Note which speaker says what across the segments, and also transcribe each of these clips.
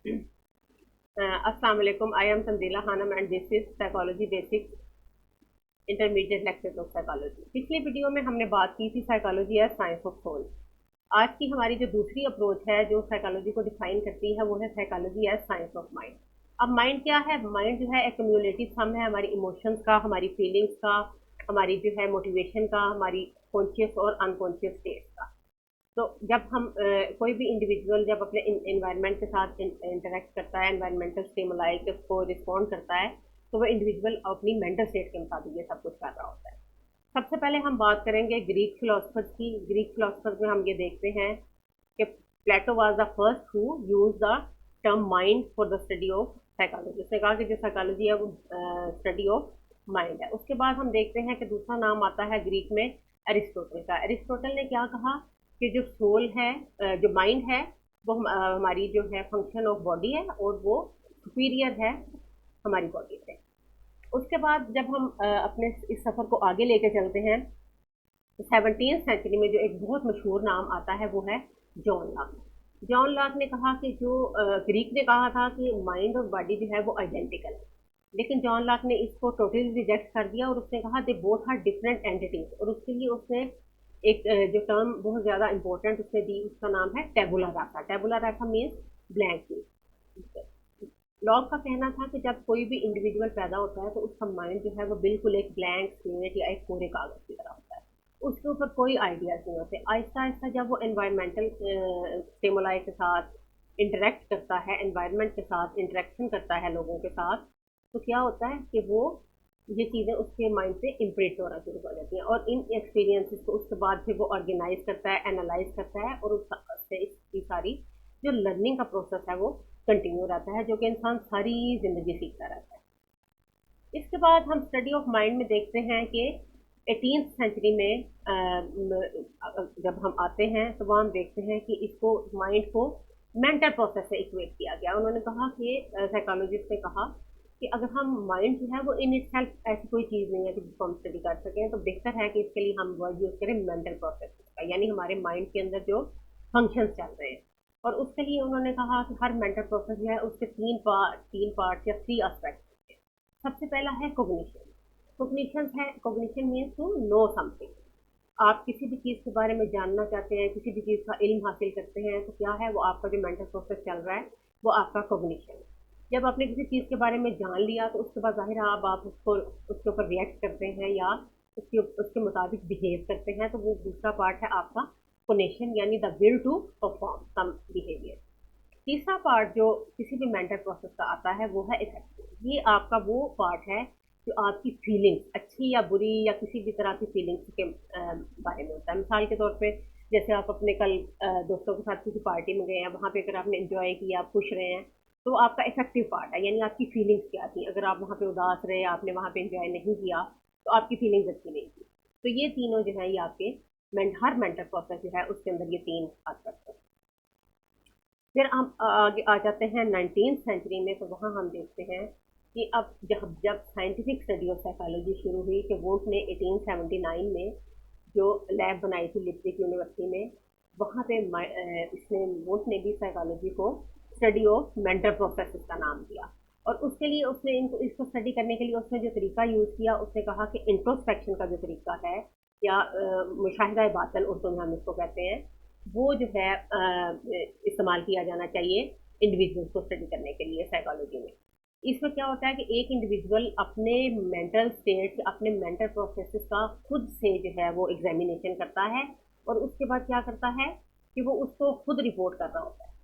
Speaker 1: अस्सलाम वालेकुम। I am Tanzeela Khanam and this is psychology basics intermediate lecture of psychology. पिछली video में हमने बात की थी psychology as science of soul. आज की हमारी जो दूसरी अप्रोच है जो साइकोलॉजी को डिफाइन करती है वो है psychology as science of mind. अब माइंड क्या है? माइंड जो है एक कम्युलेटिव सम है हमारी इमोशंस का, हमारी फीलिंग्स का, हमारी जो है मोटिवेशन का, हमारी कॉन्शियस और अनकॉन्शियस स्टेट का। तो जब हम कोई भी इंडिविजुअल जब अपने इन्वायरमेंट के साथ इंटरेक्ट करता है, एनवायरमेंटल स्टिमुलाई को रिस्पॉन्ड करता है, तो वो इंडिविजुअल अपनी मेंटल स्टेट के मुताबिक ये सब कुछ कर रहा होता है। सबसे पहले हम बात करेंगे ग्रीक फिलोसफर्स की। ग्रीक फिलोसफर्स में हम ये देखते हैं कि Plato was the first who use the term mind for the study of psychology. उसने कहा कि जो साइकोलॉजी है वो स्टडी ऑफ माइंड है। उसके बाद हम देखते हैं कि दूसरा नाम आता है ग्रीक में एरिस्टोटल का। एरिस्टोटल ने क्या कहा कि जो सोल है, जो माइंड है, वो हमारी जो है फंक्शन ऑफ बॉडी है और वो सुपीरियर है हमारी बॉडी से। उसके बाद जब हम अपने इस सफ़र को आगे लेके चलते हैं तो 17वीं सेंचुरी में जो एक बहुत मशहूर नाम आता है वो है जॉन लॉक। जॉन लॉक ने कहा कि जो ग्रीक ने कहा था कि माइंड और बॉडी जो है वो आइडेंटिकल है, लेकिन जॉन लॉक ने इसको टोटली रिजेक्ट कर दिया और उसने कहा they both are different entities. और उसके लिए उसने एक जो टर्म बहुत ज़्यादा इंपॉर्टेंट उसने दी, उसका नाम है टेबुला रासा। टेबुला रासा मीन्स ब्लैंक। लॉक का कहना था कि जब कोई भी इंडिविजुअल पैदा होता है तो उसका माइंड जो है वो बिल्कुल एक ब्लैंक स्लेट या एक कोरे कागज की तरह होता है, उसके ऊपर कोई आइडियाज नहीं होते। आहिस्ता आहिस्ता जब वो एनवायरमेंटल स्टिमुलाई के साथ इंटरेक्ट करता है, एनवायरनमेंट के साथ इंटरेक्शन करता है लोगों के साथ, तो क्या होता है कि वो ये चीज़ें उसके माइंड से इम्प्रिंट होना शुरू हो जाती हैं और इन एक्सपीरियंसेस को उसके बाद फिर वो ऑर्गेनाइज करता है, एनालाइज करता है और उससे इसकी सारी जो लर्निंग का प्रोसेस है वो कंटिन्यू रहता है, जो कि इंसान सारी जिंदगी सीखता रहता है। इसके बाद हम स्टडी ऑफ माइंड में देखते हैं कि 18वीं सेंचुरी में जब हम आते हैं तो वहाँ हम देखते हैं कि इसको माइंड को मेंटल प्रोसेस से इक्वेट किया गया। उन्होंने कहा कि साइकोलॉजिस्ट ने कहा कि अगर हम माइंड जो है वो इन इट सेल्फ ऐसी कोई चीज़ नहीं है कि जिसको हम स्टडी कर सकें, तो बेहतर है कि इसके लिए हम वर्ड यूज़ करें मेंटल प्रोसेस का, यानी हमारे माइंड के अंदर जो फंक्शंस चल रहे हैं। और उसके लिए उन्होंने कहा कि हर मेंटल प्रोसेस जो है उसके तीन पार्ट या थ्री एस्पेक्ट। सबसे पहला है कोग्निशन। कोग्निशन है, cognition means to know something. आप किसी भी चीज़ के बारे में जानना चाहते हैं, किसी भी चीज़ का इल्म हासिल करते हैं, तो क्या है वो आपका जो मेंटल प्रोसेस चल रहा है वो आपका कोग्निशन है। जब आपने किसी चीज़ के बारे में जान लिया तो उसके बाद जाहिर है अब आप उसको उसके ऊपर रिएक्ट करते हैं या उसके मुताबिक बिहेव करते हैं, तो वो दूसरा पार्ट है आपका कोनेशन, यानी the will to perform some behaviour. तीसरा पार्ट जो किसी भी मेंटल प्रोसेस का आता है वो है इफेक्टिव। ये आपका वो पार्ट है जो आपकी फीलिंग्स अच्छी या बुरी या किसी भी तरह की फीलिंग्स के बारे में होता है। मिसाल के तौर पे जैसे आप अपने कल दोस्तों के साथ किसी पार्टी में गए हैं, वहाँ पे अगर आपने एंजॉय किया, आप खुश रहे हैं, तो आपका इफेक्टिव पार्ट है, यानी आपकी फीलिंग्स क्या थी। अगर आप वहाँ पे उदास रहे, आपने वहाँ पे एंजॉय नहीं किया, तो आपकी फीलिंग्स अच्छी नहीं थी। तो ये तीनों जो है ये आपके हर मेंटल प्रोसेस जो है उसके अंदर ये तीन एस्पेक्ट है। फिर हम आगे आ जाते हैं 19वीं सेंचुरी में, तो वहाँ हम देखते हैं कि अब जब जब साइंटिफिक स्टडी ऑफ साइकोलॉजी शुरू हुई कि वुल्फ ने 1879 में जो लैब बनाई थी लिप्जिग यूनिवर्सिटी में, वहाँ पे इसने वुल्फ ने भी साइकोलॉजी को स्टडी ऑफ मेंटल प्रोसेसेस का नाम दिया। और उसके लिए उसने इनको इसको स्टडी करने के लिए उसने जो तरीका यूज़ किया, उसने कहा कि इंट्रोस्पेक्शन का जो तरीका है या मुशाहिदा बातन उर्दू में हम इसको कहते हैं, वो जो है इस्तेमाल किया जाना चाहिए इंडिविजुअल्स को स्टडी करने के लिए साइकोलॉजी में। इसमें क्या होता है कि एक इंडिविजुअल अपने मेंटल स्टेट, अपने मेंटल प्रोसेसेस का खुद से जो है वो एग्जामिनेशन करता है और उसके बाद क्या करता है कि वो उसको खुद रिपोर्ट कर रहा होता है।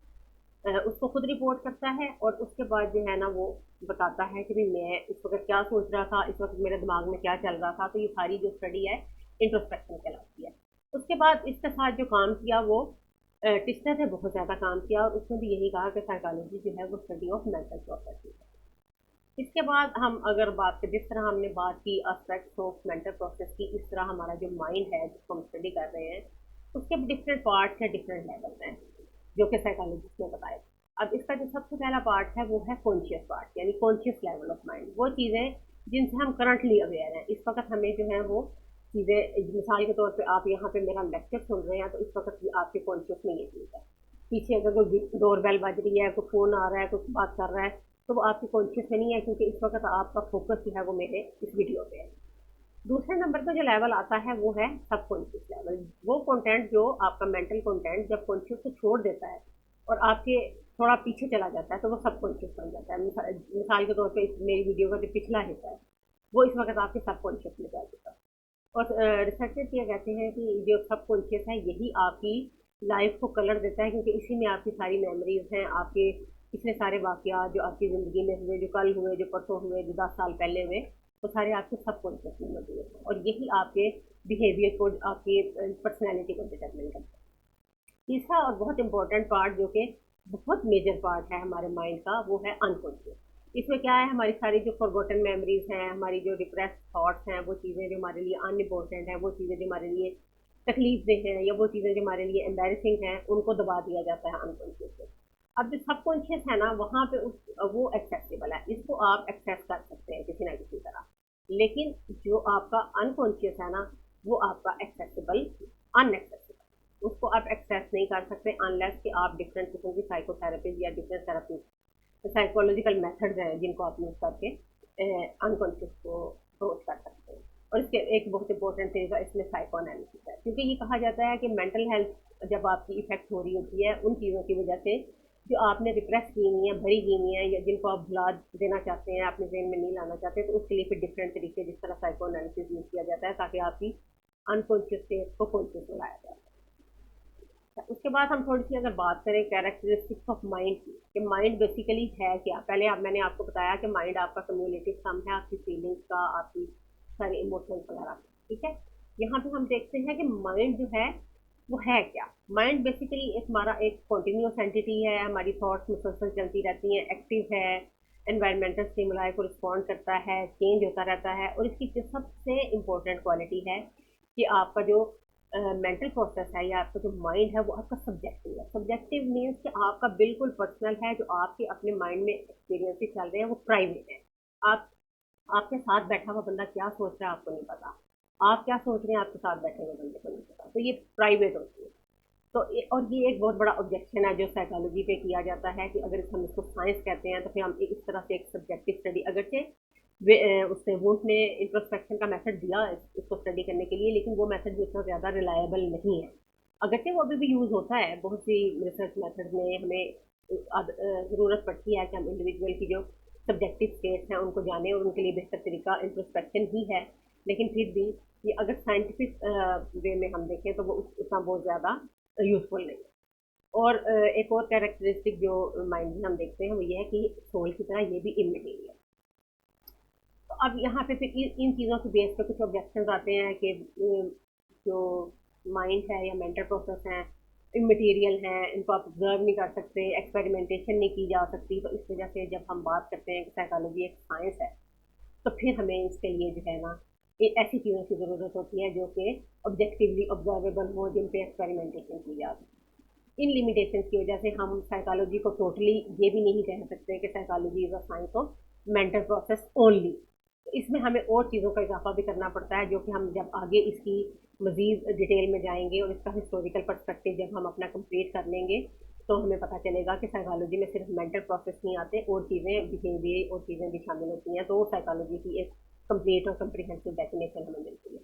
Speaker 1: उसको खुद रिपोर्ट करता है और उसके बाद जो है ना वो बताता है कि भाई मैं इस वक्त क्या सोच रहा था, इस वक्त मेरे दिमाग में क्या चल रहा था। तो ये सारी जो स्टडी है इंट्रोस्पेक्शन कहलाती है। उसके बाद इसके साथ जो काम किया वो टिस्टर ने बहुत ज़्यादा काम किया और उसने भी यही कहा कि साइकोलॉजी जो है वो स्टडी ऑफ मेंटल प्रोसेस है। इसके बाद हम अगर बात करें, जिस तरह हमने बात की एस्पेक्ट्स ऑफ मेंटल प्रोसेस की, इस तरह हमारा जो माइंड है जिसको हम स्टडी कर रहे हैं उसके भी डिफरेंट पार्ट्स हैं, डिफरेंट लेवल्स हैं, जो कि साइकोलॉजिस्ट ने बताया। अब इसका जो सबसे पहला पार्ट है वो है कॉन्शियस पार्ट, यानी कॉन्शियस लेवल ऑफ माइंड। वो चीज़ें जिनसे हम करंटली अवेयर हैं, इस वक्त हमें जो है वो चीज़ें, मिसाल के तौर पे आप यहाँ पे मेरा लेक्चर सुन रहे हैं तो इस वक्त भी आपके कॉन्शियस में ये चीज़ है। पीछे अगर कोई डोरबेल बज रही है, कोई फ़ोन आ रहा है, कुछ बात कर रहा है, तो वो आपके कॉन्शियस में नहीं है, क्योंकि इस वक्त आपका फोकस जो है वो मेरे इस वीडियो पे है। दूसरे नंबर पर जो लेवल आता है वो है सबकॉन्शियस लेवल। वो कंटेंट जो आपका मेंटल कंटेंट जब कॉन्शियस को छोड़ देता है और आपके थोड़ा पीछे चला जाता है, तो वो सबकॉन्शियस बन जाता है। मिसाल के तौर पे मेरी वीडियो का जो पिछला हिस्सा है वो इस वक्त आपके सबकॉन्शियस में जा चुका है। और रिसर्चर्स ये कहते हैं कि जो सबकॉन्शियस है यही आपकी लाइफ को कलर देता है, क्योंकि इसी में आपकी सारी मेमोरीज हैं, आपके पिछले सारे वाकयात जो आपकी ज़िंदगी में हुए, जो कल हुए, जो परसों हुए, जो 10 साल पहले हुए, वो सारे आपके सबकॉन्शियस में मौजूद हैं, और यही आपके बिहेवियर को, आपकी पर्सनैलिटी को डिटरमिन करता है। तीसरा और बहुत इंपॉर्टेंट पार्ट, जो कि बहुत मेजर पार्ट है हमारे माइंड का, वो है अनकॉन्शियस। इसमें क्या है, हमारी सारी जो फॉरगॉटन मेमोरीज हैं, हमारी जो डिप्रेस थॉट्स हैं, वो चीज़ें जो हमारे लिए अनइम्पोर्टेंट हैं, वो चीज़ें जो हमारे लिए तकलीफ दे हैं, या वो चीज़ें जो हमारे लिए एम्बेरसिंग हैं, उनको दबा दिया जाता है अनकॉन्शियस से। अब जो सबकॉन्शियस है ना, वहाँ पे वो एक्सेसिबल है, इसको आप एक्सेस कर सकते हैं किसी ना किसी तरह। लेकिन जो आपका अनकॉन्शियस है ना, वो आपका एक्सेसिबल अनएक्सेसिबल, उसको आप एक्सेस नहीं कर सकते अनलेस कि आप डिफरेंट किस्म की साइकोथेरेपीज या डिफरेंट थेरेपी साइकोलॉजिकल मेथड्स हैं जिनको आप यूज़ करके अनकॉन्शियस को अप्रोच कर सकते हैं। और इसके एक बहुत इंपॉर्टेंट तरीका इसमें साइको एनालिसिस है, क्योंकि ये कहा जाता है कि मेंटल हेल्थ जब आपकी इफेक्ट हो रही होती है उन चीज़ों की वजह से जो आपने रिप्रेस की हुई है, भरी की हुई है, या जिनको आप भुला देना चाहते हैं, अपने ब्रेन में नहीं लाना चाहते, तो उसके लिए फिर डिफरेंट तरीके जिस तरह साइको एनालिसिस यूज़ किया जाता है, ताकि आपकी अनकॉन्शियस स्टेट को कॉन्शियस में लाया जाए। उसके बाद हम थोड़ी सी अगर बात करें कैरेक्टरिस्टिक्स ऑफ माइंड की, कि माइंड बेसिकली है क्या। पहले मैंने आपको बताया कि माइंड आपका कम्युलेटिव सम है, आपकी फीलिंग्स का, आपकी सारे इमोशंस वगैरह, ठीक है। यहाँ पे हम देखते हैं कि माइंड जो है वो है क्या। माइंड बेसिकली एक हमारा एक कॉन्टिन्यूस एंटिटी है, हमारी थॉट्स मुसलसल चलती रहती हैं, एक्टिव है, एनवायरमेंटल स्टिमुलाई को रिस्पॉन्ड करता है, चेंज होता रहता है। और इसकी जो सबसे इम्पोर्टेंट क्वालिटी है कि आपका जो मेंटल प्रोसेस है या आपका जो माइंड है वो आपका सब्जेक्टिव है। सब्जेक्टिव मीन्स कि आपका बिल्कुल पर्सनल है, जो आपके अपने माइंड में एक्सपीरियंसेस चल रहे हैं वो प्राइवेट है। आप आपके साथ बैठा हुआ बंदा क्या सोच रहा है आपको नहीं पता, आप क्या सोच रहे हैं आपके साथ बैठे हुए बंदे को नहीं पता, तो ये प्राइवेट होती है। तो और ये एक बहुत बड़ा ऑब्जेक्शन है जो साइकोलॉजी पे किया जाता है, कि अगर हम इसको साइंस कहते हैं तो फिर हम इस तरह से एक सब्जेक्टिव स्टडी, अगरचे उसने वुंट ने इंट्रोस्पेक्शन का मेथड दिया इसको स्टडी करने के लिए, लेकिन वो मेथड भी उतना ज़्यादा रिलायबल नहीं है। अगरचे वो अभी भी यूज़ होता है, बहुत सी रिसर्च मेथड में हमें ज़रूरत पड़ती है कि हम इंडिविजुअल की जो सब्जेक्टिव स्टेट्स हैं उनको जाने, और उनके लिए बेहतर तरीका इंट्रोस्पेक्शन ही है। लेकिन फिर भी ये अगर साइंटिफिक वे में हम देखें तो वो उतना बहुत ज़्यादा यूज़फुल नहीं है। और एक और कैरेक्टरिस्टिक जो माइंड में हम देखते हैं वो ये है कि सोल की तरह ये भी इमटेरियल है। तो अब यहाँ पे फिर इन चीज़ों के बेस पे कुछ ऑब्जेक्शंस आते हैं कि जो माइंड है या मेंटल प्रोसेस हैं इमटेरियल हैं, इनको आप ऑब्जर्व नहीं कर सकते, एक्सपेरिमेंटेशन नहीं की जा सकती। तो इस वजह से जब हम बात करते हैं कि साइकोलॉजी एक साइंस है, तो फिर हमें इसके लिए जो है ना ऐसी चीज़ों की ज़रूरत होती है जो कि ऑब्जेक्टिवली ऑब्जर्वेबल हो, जिन पे एक्सपेरिमेंटेशन की जा सके। इन लिमिटेशंस की वजह से हम साइकोलॉजी को टोटली ये भी नहीं कह सकते कि psychology is a science of mental process only. तो इसमें हमें और चीज़ों का इजाफा भी करना पड़ता है, जो कि हम जब आगे इसकी मज़ीद डिटेल में जाएंगे और इसका हिस्टोरिकल पर्सपेक्टिव जब हम अपना कंप्लीट कर लेंगे, तो हमें पता चलेगा कि साइकोलॉजी में सिर्फ मेंटल प्रोसेस नहीं आते, और चीज़ें बिहेवियर और चीज़ें भी शामिल होती हैं, तो साइकोलॉजी की एक कंप्लीट और कम्प्रीहेंसिव डेफिनेशन हमें मिलती है।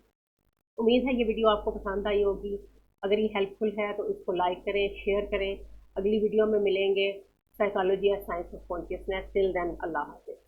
Speaker 1: उम्मीद है ये वीडियो आपको पसंद आई होगी। अगर ये हेल्पफुल है तो इसको लाइक करें, शेयर करें। अगली वीडियो में मिलेंगे। साइकोलॉजी या science of consciousness. Till then, अल्लाह हाफिज़।